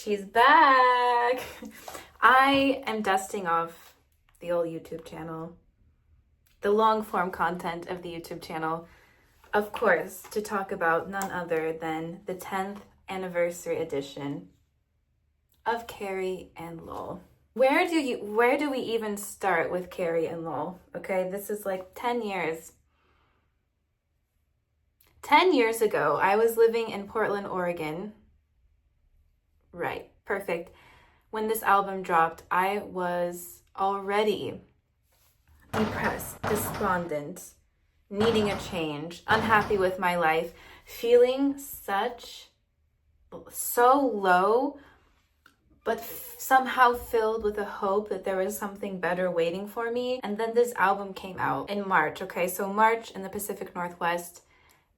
She's back. I am dusting off the old YouTube channel, the long form content of the YouTube channel, of course, to talk about none other than the 10th anniversary edition of Carrie and Lowell. Where do we even start with Carrie and Lowell? Okay, this is like 10 years. 10 years ago, I was living in Portland, Oregon. Right, perfect. When this album dropped, I was already depressed, despondent, needing a change, unhappy with my life, feeling so low, but somehow filled with a hope that there was something better waiting for me. And then this album came out in March. Okay, so March in the Pacific Northwest,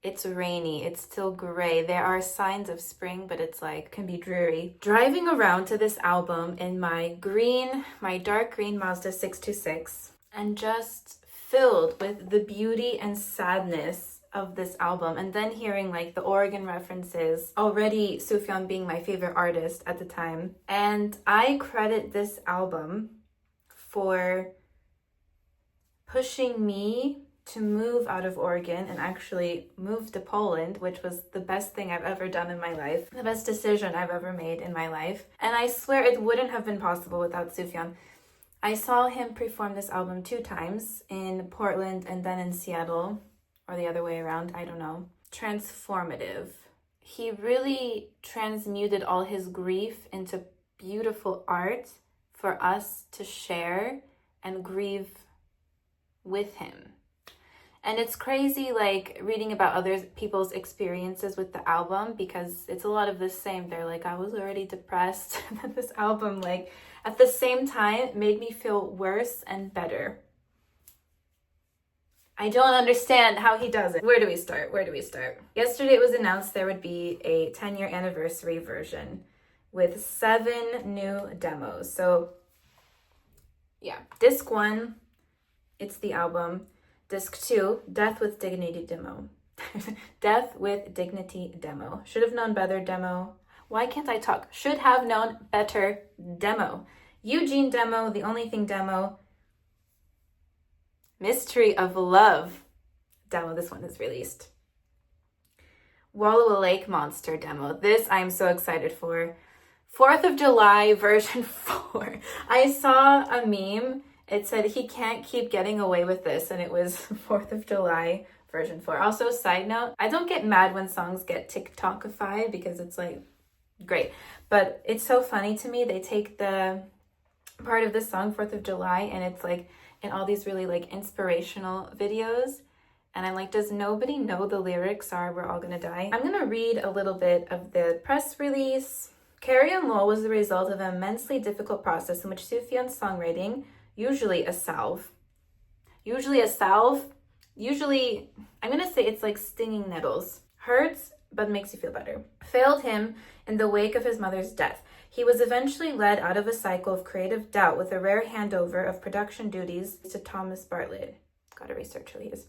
it's rainy, it's still gray. There are signs of spring, but it's like, can be dreary. Driving around to this album in my dark green Mazda 626, and just filled with the beauty and sadness of this album. And then hearing like the Oregon references, already Sufjan being my favorite artist at the time. And I credit this album for pushing me to move out of Oregon and actually move to Poland, which was the best thing I've ever done in my life, the best decision I've ever made in my life. And I swear it wouldn't have been possible without Sufjan. I saw him perform this album 2 times, in Portland and then in Seattle, or the other way around, I don't know. Transformative. He really transmuted all his grief into beautiful art for us to share and grieve with him. And it's crazy, like, reading about other people's experiences with the album, because it's a lot of the same. They're like, I was already depressed. And then this album, like, at the same time, made me feel worse and better. I don't understand how he does it. Where do we start? Yesterday it was announced there would be a 10-year anniversary version with 7 new demos. So, yeah. Disc 1, it's the album. Disc 2, Death with Dignity demo. Death with Dignity demo. Should have known better demo. Why can't I talk? Should have known better demo. Eugene demo, The Only Thing demo. Mystery of Love demo. This one is released. Wallowa Lake Monster demo. This I'm so excited for. 4th of July version 4. I saw a meme. It said he can't keep getting away with this, and it was 4th of July version 4. Also, side note, I don't get mad when songs get TikTokified because it's like great, but it's so funny to me. They take the part of the song 4th of July and it's like in all these really like inspirational videos, and I'm like, does nobody know the lyrics are "We're all gonna die"? I'm gonna read a little bit of the press release. Carrie and Lowell was the result of an immensely difficult process in which Sufjan's songwriting, usually, I'm gonna say it's like stinging nettles, hurts but makes you feel better, failed him in the wake of his mother's death. He was eventually led out of a cycle of creative doubt with a rare handover of production duties to Thomas Bartlett. Gotta research who he is.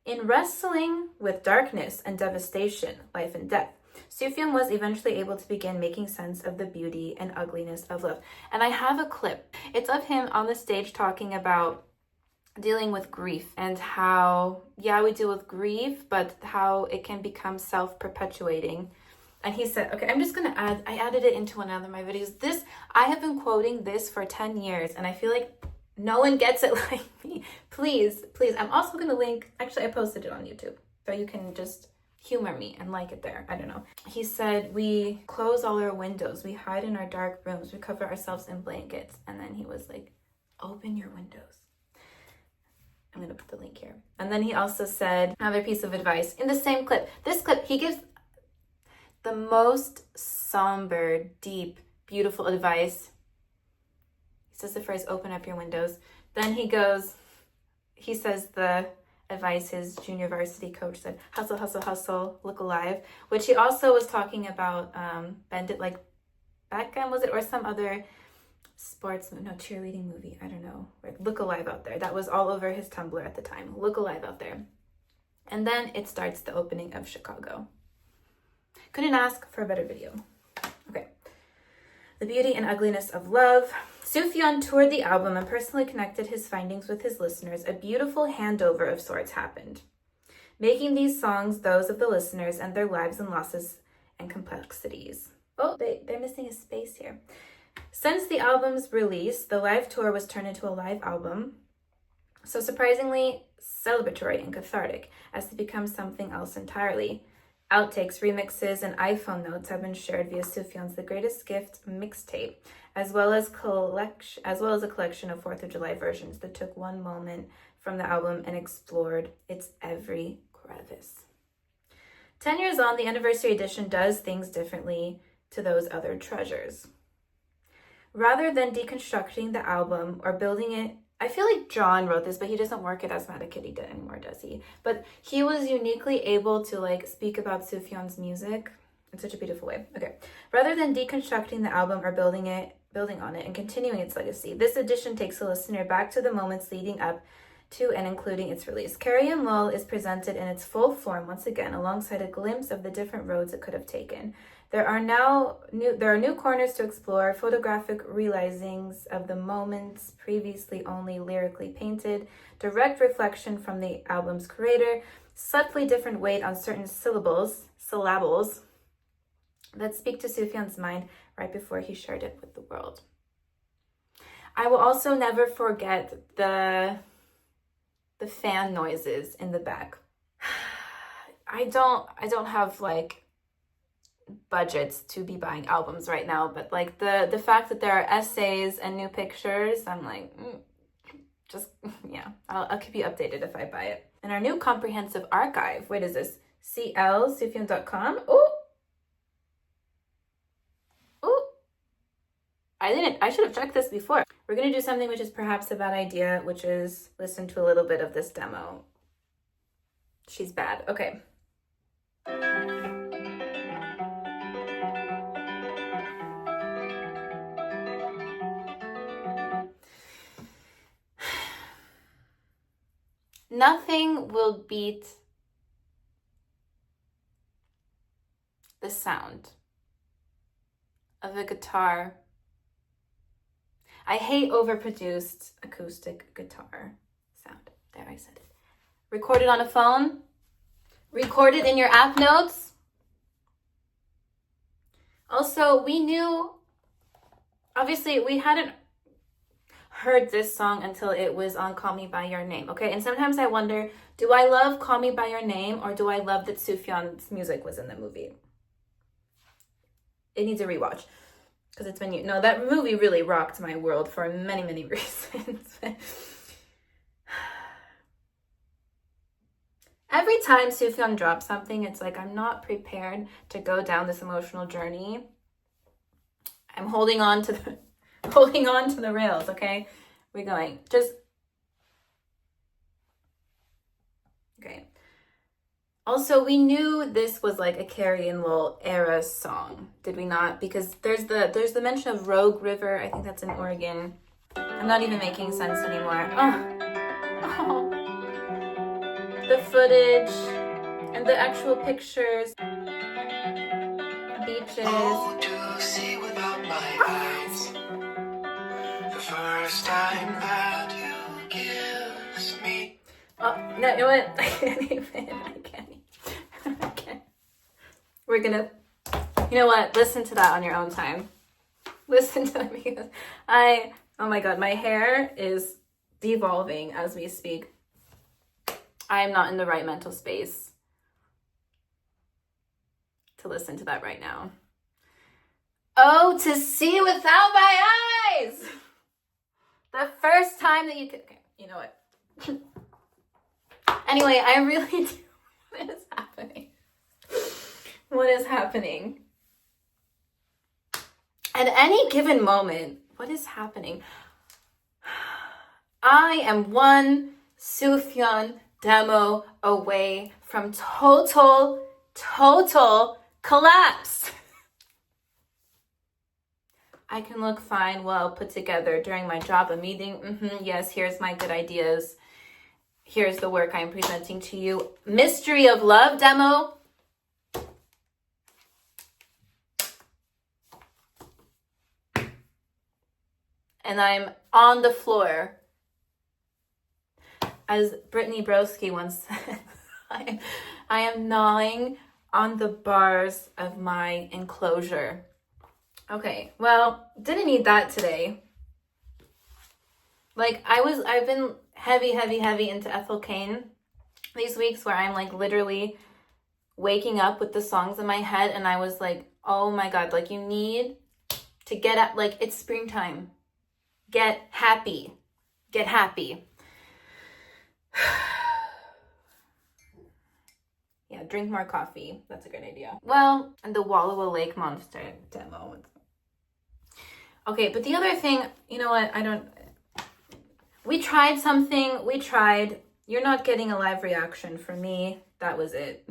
In wrestling with darkness and devastation, life and death, Sufjan was eventually able to begin making sense of the beauty and ugliness of love. And I have a clip. It's of him on the stage talking about dealing with grief and how, yeah, we deal with grief, but how it can become self-perpetuating. And he said, okay, I'm just going to I added it into one of my videos. I have been quoting this for 10 years, and I feel like no one gets it like me. Please. I'm also going to link, actually, I posted it on YouTube, so you can just humor me and like it there. I don't know. He said, we close all our windows, we hide in our dark rooms, we cover ourselves in blankets. And then he was like, open your windows. I'm gonna put the link here. And then he also said another piece of advice in the same clip. This clip, he gives the most somber, deep, beautiful advice. He says the phrase, open up your windows. Then he says the advice his junior varsity coach said, hustle, hustle, hustle, look alive, which he also was talking about Bend It Like Beckham, was it, or some other cheerleading movie, I don't know, like Look Alive Out There. That was all over his Tumblr at the time, Look Alive Out There. And then it starts the opening of Chicago. Couldn't ask for a better video. Okay. The Beauty and Ugliness of Love. Sufjan toured the album and personally connected his findings with his listeners. A beautiful handover of sorts happened, making these songs those of the listeners and their lives and losses and complexities. Oh, they're missing a space here. Since the album's release, the live tour was turned into a live album, so surprisingly celebratory and cathartic, as to become something else entirely. Outtakes, remixes, and iPhone notes have been shared via Sufjan's The Greatest Gift mixtape, as well as a collection of 4th of July versions that took one moment from the album and explored its every crevice. 10 years on, the anniversary edition does things differently to those other treasures. Rather than deconstructing the album or building it, I feel like John wrote this, but he doesn't work at Asthmatic Kitty anymore, does he? But he was uniquely able to speak about Sufjan's music in such a beautiful way. Okay. Rather than deconstructing the album or building on it and continuing its legacy, this edition takes the listener back to the moments leading up to and including its release. Carrie Lowell is presented in its full form once again, alongside a glimpse of the different roads it could have taken. There are new corners to explore, photographic realizings of the moments previously only lyrically painted, direct reflection from the album's creator, subtly different weight on certain syllables that speak to Sufjan's mind right before he shared it with the world. I will also never forget the fan noises in the back. I don't have budgets to be buying albums right now, but the fact that there are essays and new pictures, I'm I'll keep you updated if I buy it. And our new comprehensive archive, what is this? Sufjan.com. I should have checked this before. We're going to do something which is perhaps a bad idea, which is listen to a little bit of this demo. She's bad. Okay. Nothing will beat the sound of a guitar. I hate overproduced acoustic guitar sound. There, I said it. Recorded on a phone. Recorded in your app notes. Also, we knew, obviously, we hadn't heard this song until it was on Call Me By Your Name, okay? And sometimes I wonder, do I love Call Me By Your Name, or do I love that Sufjan's music was in the movie? It needs a rewatch, because it's been, that movie really rocked my world for many, many reasons. Every time Sufjan drops something, it's like I'm not prepared to go down this emotional journey. I'm holding on to the rails, okay? We're going. Okay. Also, we knew this was a Carrie Lowell era song, did we not? Because there's the mention of Rogue River. I think that's in Oregon. I'm not even making sense anymore. Oh. The footage and the actual pictures. Beaches. Oh, to see without my eyes. The first time that you kiss me. Oh, no, you know what? I can't. We're gonna, you know what? Listen to that on your own time. Listen to it, because oh my God, my hair is devolving as we speak. I am not in the right mental space to listen to that right now. Oh, to see without my eyes! The first time that you could, okay, you know what? Anyway, I really do. What is happening? What is happening? At any given moment, what is happening? I am one Sufjan demo away from total collapse. I can look fine, well put together during my job, a meeting. Yes, here's my good ideas. Here's the work I'm presenting to you. Mystery of Love demo. and I'm on the floor. As Brittany Broski once said, I am gnawing on the bars of my enclosure. Okay, well, didn't need that today. Like, I've been heavy into Ethel Cain these weeks, where I'm like literally waking up with the songs in my head, and I was like, oh my God, like, you need to get at, like, it's springtime. Get happy. Get happy. Yeah, drink more coffee. That's a good idea. Well, and the Wallowa Lake Monster demo. Okay, but the other thing, you know what? We tried something. We tried. You're not getting a live reaction from me. That was it.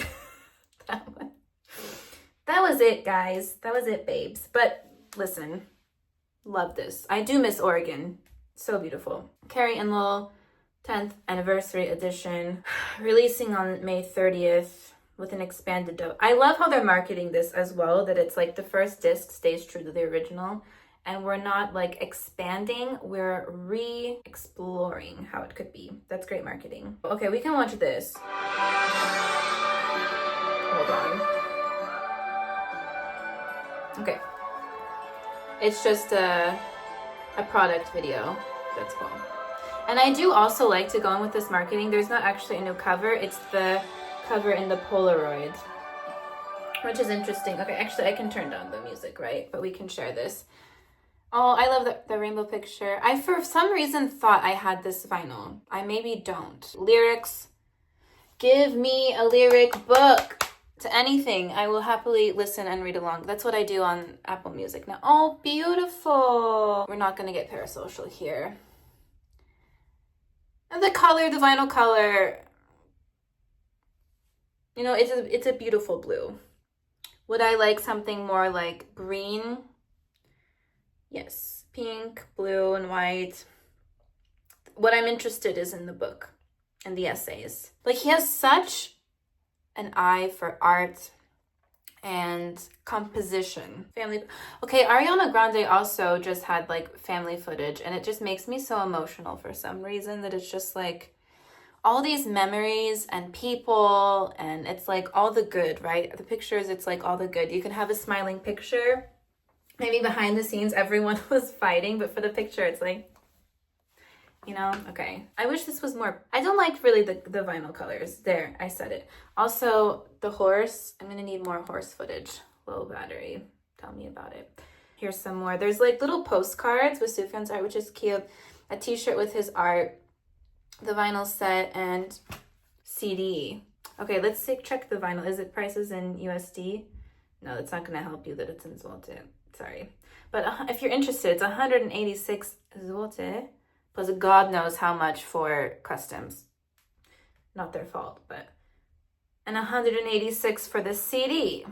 That was it, guys. That was it, babes. But listen, love this. I do miss Oregon. So beautiful. Carrie Lowell 10th anniversary edition, releasing on May 30th with an expanded dub. I love how they're marketing this as well, that it's like the first disc stays true to the original, and we're not like expanding, we're re-exploring how it could be. That's great marketing. Okay, we can watch this. Hold on. Okay. It's just a product video. That's cool. And I do also like to go in with this marketing. There's not actually a new cover. It's the cover in the Polaroid, which is interesting. Okay, actually, I can turn down the music, right? But we can share this. Oh, I love the rainbow picture. I, for some reason, thought I had this vinyl. I maybe don't. Lyrics. Give me a lyric book to anything. I will happily listen and read along. That's what I do on Apple Music now. Oh, beautiful. We're not going to get parasocial here. And the color, the vinyl color, you know, it's a beautiful blue. Would I like something more like green? Yes, pink, blue, and white. What I'm interested is in the book and the essays. Like, he has such an eye for art and composition. Family. Okay, Ariana Grande also just had like family footage, and it just makes me so emotional for some reason, that it's just like all these memories and people, and it's like all the good, right? The pictures, it's like all the good. You can have a smiling picture. Maybe behind the scenes everyone was fighting, but for the picture it's like, you know, okay. I wish this was more, I don't like really the vinyl colors. There, I said it. Also, the horse, I'm gonna need more horse footage. Low battery, tell me about it. Here's some more. There's like little postcards with Sufjan's art, which is cute. A t-shirt with his art, the vinyl set, and CD. Okay, let's check the vinyl. Is it prices in USD? No, that's not gonna help you that it's in zloty. Sorry. But if you're interested, it's 186 zloty. Plus God knows how much for customs. Not their fault, but... And 186 for the CD.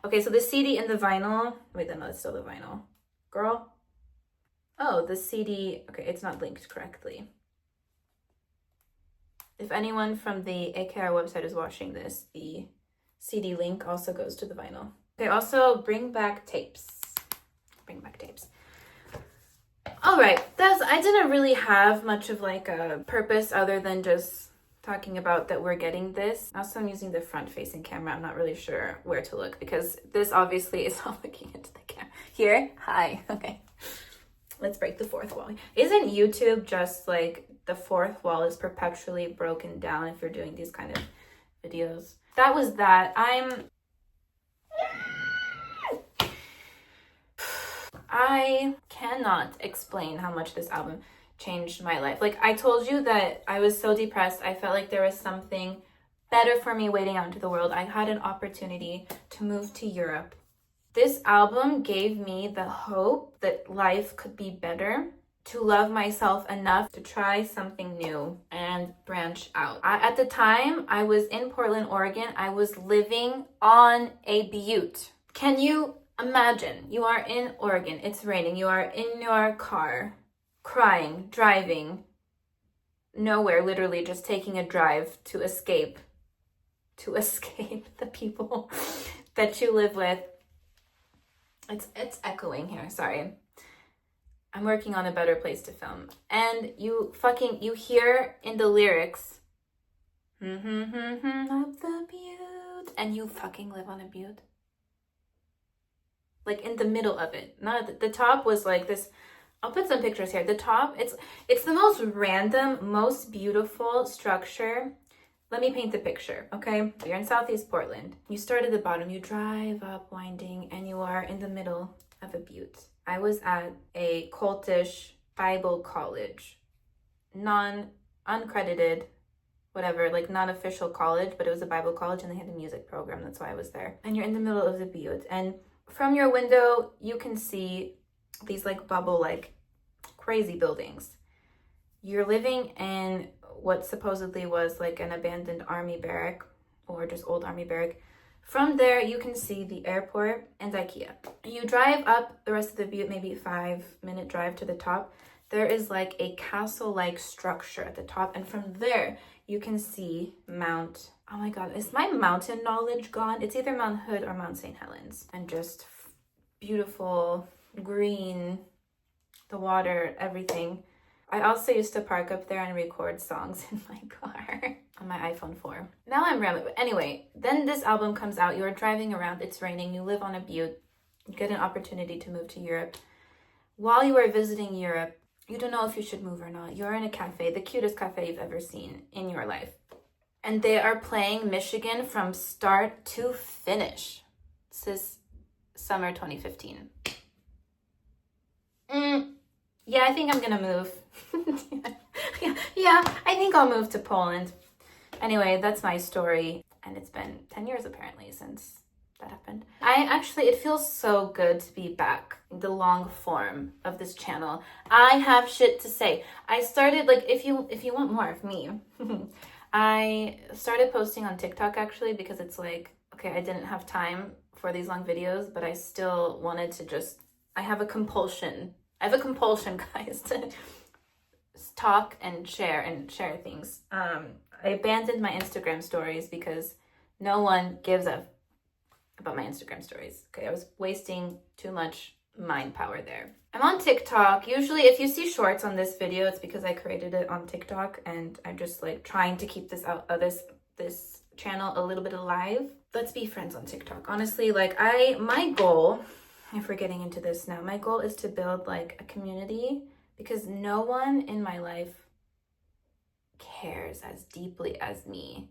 Okay, so the CD and the vinyl... Wait, no, it's still the vinyl. Girl? Oh, the CD... Okay, it's not linked correctly. If anyone from the AKR website is watching this, the CD link also goes to the vinyl. Okay, also bring back tapes. Bring back tapes. All right, I didn't really have much of like a purpose other than just talking about that we're getting this. Also, I'm using the front-facing camera. I'm not really sure where to look because this obviously is not looking into the camera. Here, hi, okay. Let's break the fourth wall. Isn't YouTube just like the fourth wall is perpetually broken down if you're doing these kind of videos? That was that. I cannot explain how much this album changed my life. Like, I told you that I was so depressed. I felt like there was something better for me waiting out into the world. I had an opportunity to move to Europe. This album gave me the hope that life could be better, to love myself enough to try something new and branch out. At the time, I was in Portland, Oregon. I was living on a butte. Can you imagine? You are in Oregon, it's raining, you are in your car, crying, driving, nowhere, literally just taking a drive to escape the people that you live with. It's echoing here, sorry. I'm working on a better place to film. And you hear in the lyrics, of the butte, and you fucking live on a butte. Like in the middle of it. Not the top was like this. I'll put some pictures here. The top, it's the most random, most beautiful structure. Let me paint the picture, okay? You're in Southeast Portland. You start at the bottom, you drive up winding, and you are in the middle of a butte. I was at a cultish Bible college, uncredited, whatever, like non-official college, but it was a Bible college and they had a music program. That's why I was there. And you're in the middle of the butte. And from your window, you can see these like bubble, like crazy buildings. You're living in what supposedly was like an abandoned army barrack or just old army barrack. From there, you can see the airport and IKEA. You drive up the rest of the butte, maybe 5-minute drive to the top. There is like a castle-like structure at the top. And from there, you can see Mount, oh my God, is my mountain knowledge gone? It's either Mount Hood or Mount St. Helens. And just beautiful, green, the water, everything. I also used to park up there and record songs in my car on my iPhone 4. Now I'm rambling. But anyway, then this album comes out. You're driving around. It's raining. You live on a butte. You get an opportunity to move to Europe. While you are visiting Europe, you don't know if you should move or not. You're in a cafe, the cutest cafe you've ever seen in your life. And they are playing Michigan from start to finish. This is summer 2015. Yeah, I think I'm gonna move. yeah, I think I'll move to Poland. Anyway, that's my story. And it's been 10 years apparently since that happened. It feels so good to be back in the long form of this channel. I have shit to say. I started, like, if you want more of me, I started posting on TikTok actually because it's like, okay, I didn't have time for these long videos, but I still wanted to I have a compulsion, guys, to talk and share things. I abandoned my Instagram stories because no one gives a about my Instagram stories. Okay, I was wasting too much mind power there. I'm on TikTok. Usually if you see shorts on this video, it's because I created it on TikTok and I'm just like trying to keep this this channel a little bit alive. Let's be friends on TikTok. Honestly, like my goal, if we're getting into this now, my goal is to build like a community because no one in my life cares as deeply as me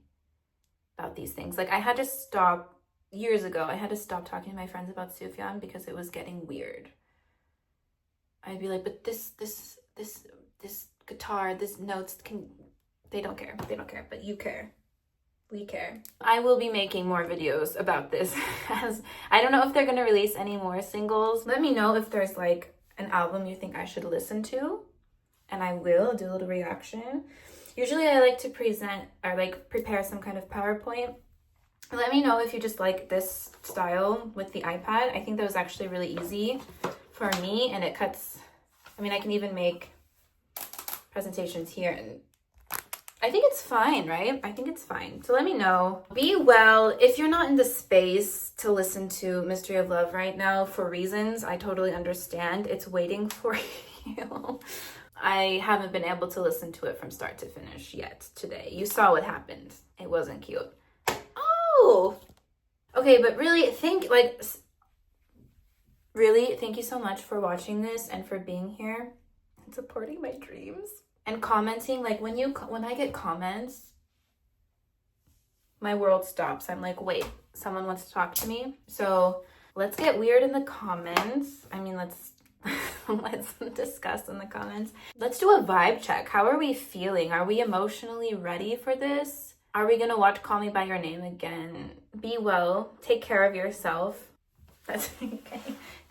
about these things. Like I had to stop years ago. I had to stop talking to my friends about Sufjan because it was getting weird. I'd be like, but this guitar, this notes they don't care, but you care. We care. I will be making more videos about this as I don't know if they're going to release any more singles. Let me know if there's like an album you think I should listen to and I will do a little reaction. Usually I like to present or like prepare some kind of PowerPoint. Let me know if you just like this style with the iPad. I think that was actually really easy for me and it cuts, I mean, I can even make presentations here and I think it's fine, right? I think it's fine. So let me know. Be well. If you're not in the space to listen to Mystery of Love right now for reasons I totally understand, it's waiting for you. I haven't been able to listen to it from start to finish yet today. You saw what happened. It wasn't cute. Oh! Okay, but really, thank you so much for watching this and for being here and supporting my dreams. And commenting, like when I get comments, my world stops. I'm like, wait, someone wants to talk to me. So let's get weird in the comments. I mean, let's discuss in the comments. Let's do a vibe check. How are we feeling? Are we emotionally ready for this? Are we gonna watch Call Me by Your Name again? Be well. Take care of yourself. That's okay.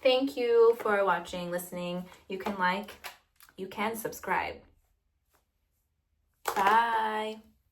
Thank you for watching, listening. You can subscribe. Bye.